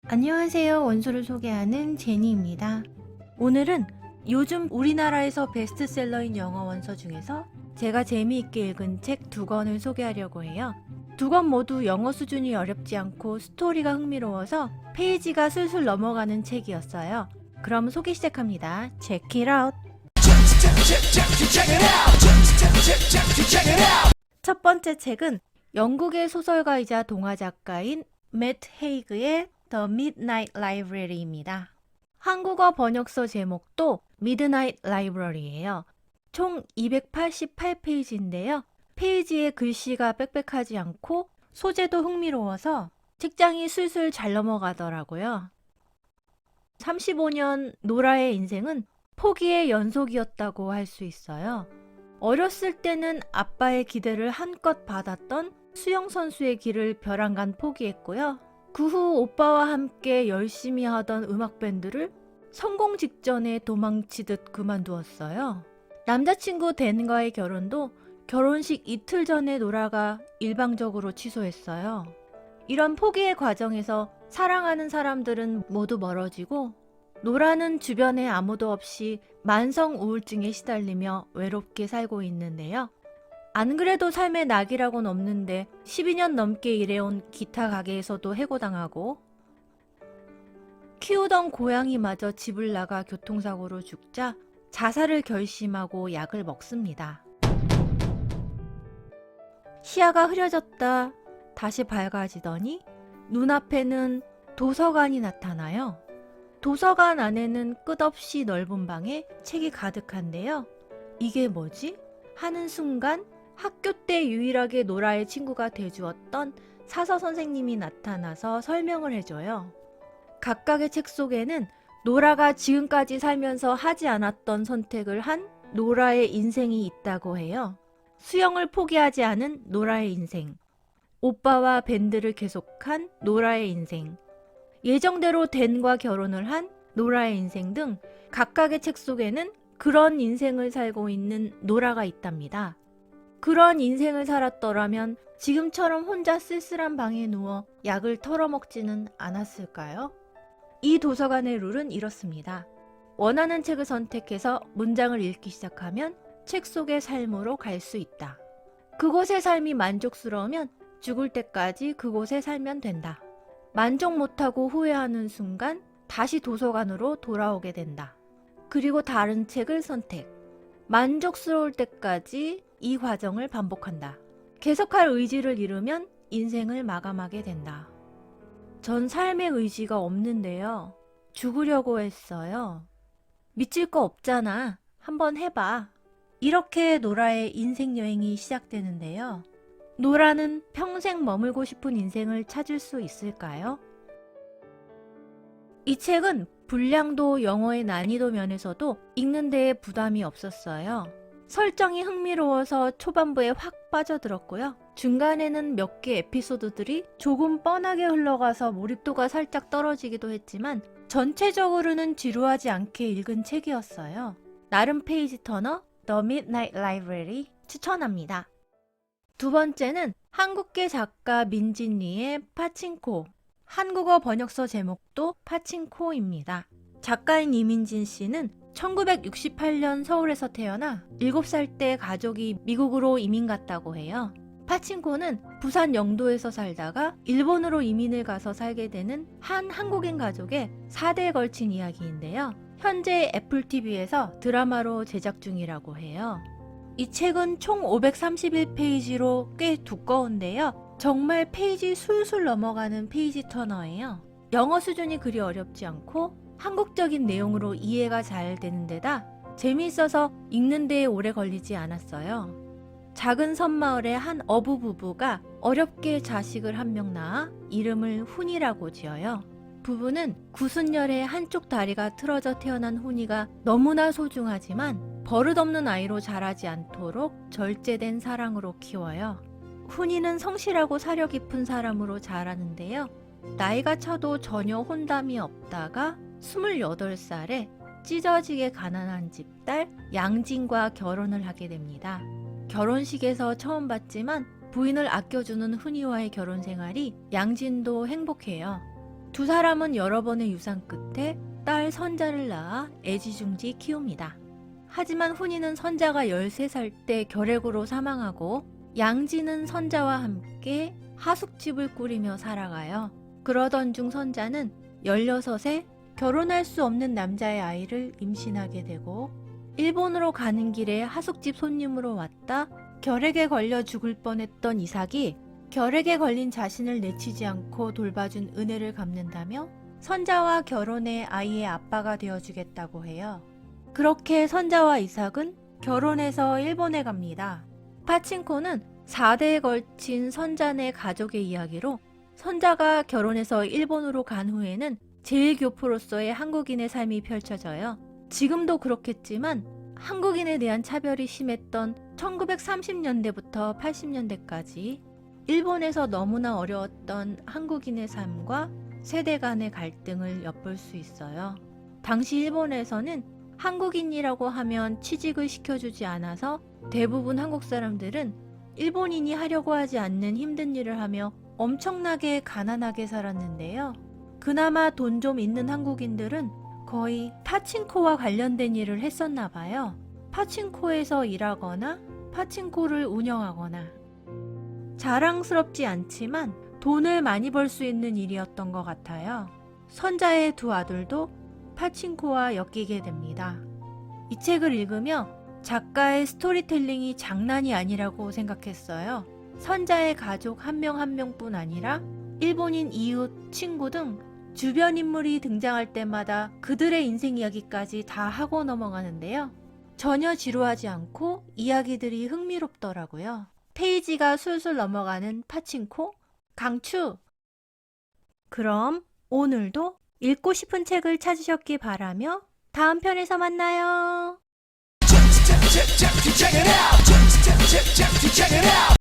안녕하세요. 원소를 소개하는 제니입니다. 오늘은 요즘 우리나라에서 베스트셀러인 영어 원서 중에서 제가 재미있게 읽은 책 2권을 소개하려고 해요. 2권 모두 영어 수준이 어렵지 않고 스토리가 흥미로워서 페이지가 술술 넘어가는 책이었어요. 그럼 소개 시작합니다. Check it out! 첫 번째 책은 영국의 소설가이자 동화 작가인 맷 헤이그의 The Midnight Library입니다. 한국어 번역서 제목도 Midnight Library예요. 총 288페이지인데요. 페이지에 글씨가 빽빽하지 않고 소재도 흥미로워서 책장이 술술 잘 넘어가더라고요. 35년 노라의 인생은 포기의 연속이었다고 할 수 있어요. 어렸을 때는 아빠의 기대를 한껏 받았던 수영선수의 길을 벼랑간 포기했고요. 그 후 오빠와 함께 열심히 하던 음악밴드를 성공 직전에 도망치듯 그만두었어요. 남자친구 댄과의 결혼도 결혼식 이틀 전에 노라가 일방적으로 취소했어요. 이런 포기의 과정에서 사랑하는 사람들은 모두 멀어지고 노라는 주변에 아무도 없이 만성 우울증에 시달리며 외롭게 살고 있는데요. 안 그래도 삶의 낙이라고는 없는데 12년 넘게 일해온 기타 가게에서도 해고당하고 키우던 고양이마저 집을 나가 교통사고로 죽자 자살을 결심하고 약을 먹습니다. 시야가 흐려졌다 다시 밝아지더니 눈앞에는 도서관이 나타나요. 도서관 안에는 끝없이 넓은 방에 책이 가득한데요. 이게 뭐지? 하는 순간 학교 때 유일하게 노라의 친구가 돼주었던 사서 선생님이 나타나서 설명을 해줘요. 각각의 책 속에는 노라가 지금까지 살면서 하지 않았던 선택을 한 노라의 인생이 있다고 해요. 수영을 포기하지 않은 노라의 인생, 오빠와 밴드를 계속한 노라의 인생, 예정대로 댄과 결혼을 한 노라의 인생 등 각각의 책 속에는 그런 인생을 살고 있는 노라가 있답니다. 그런 인생을 살았더라면 지금처럼 혼자 쓸쓸한 방에 누워 약을 털어먹지는 않았을까요? 이 도서관의 룰은 이렇습니다. 원하는 책을 선택해서 문장을 읽기 시작하면 책 속의 삶으로 갈 수 있다. 그곳의 삶이 만족스러우면 죽을 때까지 그곳에 살면 된다. 만족 못하고 후회하는 순간 다시 도서관으로 돌아오게 된다. 그리고 다른 책을 선택. 만족스러울 때까지 이 과정을 반복한다. 계속할 의지를 잃으면 인생을 마감하게 된다. 전 삶의 의지가 없는데요. 죽으려고 했어요. 미칠 거 없잖아. 한번 해봐. 이렇게 노라의 인생 여행이 시작되는데요. 노라는 평생 머물고 싶은 인생을 찾을 수 있을까요? 이 책은 분량도 영어의 난이도 면에서도 읽는 데에 부담이 없었어요. 설정이 흥미로워서 초반부에 확 빠져들었고요. 중간에는 몇 개 에피소드들이 조금 뻔하게 흘러가서 몰입도가 살짝 떨어지기도 했지만 전체적으로는 지루하지 않게 읽은 책이었어요. 나름 페이지 터너 The Midnight Library 추천합니다. 두 번째는 한국계 작가 민진리의 파친코. 한국어 번역서 제목도 파친코입니다. 작가인 이민진 씨는 1968년 서울에서 태어나 7살 때 가족이 미국으로 이민 갔다고 해요. 파친코는 부산 영도에서 살다가 일본으로 이민을 가서 살게 되는 한 한국인 가족의 4대에 걸친 이야기인데요. 현재 애플TV에서 드라마로 제작 중이라고 해요. 이 책은 총 531페이지로 꽤 두꺼운데요. 정말 페이지 술술 넘어가는 페이지 터너예요. 영어 수준이 그리 어렵지 않고 한국적인 내용으로 이해가 잘 되는 데다 재미있어서 읽는 데에 오래 걸리지 않았어요. 작은 섬마을의 한 어부 부부가 어렵게 자식을 한 명 낳아 이름을 훈이라고 지어요. 부부는 구순열에 한쪽 다리가 틀어져 태어난 훈이가 너무나 소중하지만 버릇없는 아이로 자라지 않도록 절제된 사랑으로 키워요. 훈이는 성실하고 사려 깊은 사람으로 자라는데요. 나이가 차도 전혀 혼담이 없다가 28살에 찢어지게 가난한 집 딸 양진과 결혼을 하게 됩니다. 결혼식에서 처음 봤지만 부인을 아껴주는 훈이와의 결혼 생활이 양진도 행복해요. 두 사람은 여러 번의 유산 끝에 딸 선자를 낳아 애지중지 키웁니다. 하지만 훈이는 선자가 13살 때 결핵으로 사망하고 양지는 선자와 함께 하숙집을 꾸리며 살아가요. 그러던 중 선자는 16에 결혼할 수 없는 남자의 아이를 임신하게 되고 일본으로 가는 길에 하숙집 손님으로 왔다 결핵에 걸려 죽을 뻔했던 이삭이 결핵에 걸린 자신을 내치지 않고 돌봐준 은혜를 갚는다며 선자와 결혼해 아이의 아빠가 되어주겠다고 해요. 그렇게 선자와 이삭은 결혼해서 일본에 갑니다. 파친코는 4대에 걸친 선자네 가족의 이야기로 선자가 결혼해서 일본으로 간 후에는 제1교포로서의 한국인의 삶이 펼쳐져요. 지금도 그렇겠지만 한국인에 대한 차별이 심했던 1930년대부터 80년대까지 일본에서 너무나 어려웠던 한국인의 삶과 세대 간의 갈등을 엿볼 수 있어요. 당시 일본에서는 한국인이라고 하면 취직을 시켜주지 않아서 대부분 한국 사람들은 일본인이 하려고 하지 않는 힘든 일을 하며 엄청나게 가난하게 살았는데요. 그나마 돈 좀 있는 한국인들은 거의 파친코와 관련된 일을 했었나 봐요. 파친코에서 일하거나 파친코를 운영하거나. 자랑스럽지 않지만 돈을 많이 벌 수 있는 일이었던 것 같아요. 선자의 두 아들도 파친코와 엮이게 됩니다. 이 책을 읽으며 작가의 스토리텔링이 장난이 아니라고 생각했어요. 선자의 가족 한 명 한 명뿐 아니라 일본인 이웃, 친구 등 주변 인물이 등장할 때마다 그들의 인생 이야기까지 다 하고 넘어가는데요. 전혀 지루하지 않고 이야기들이 흥미롭더라고요. 페이지가 술술 넘어가는 파친코? 강추! 그럼 오늘도 읽고 싶은 책을 찾으셨기 바라며 다음 편에서 만나요. Check it out.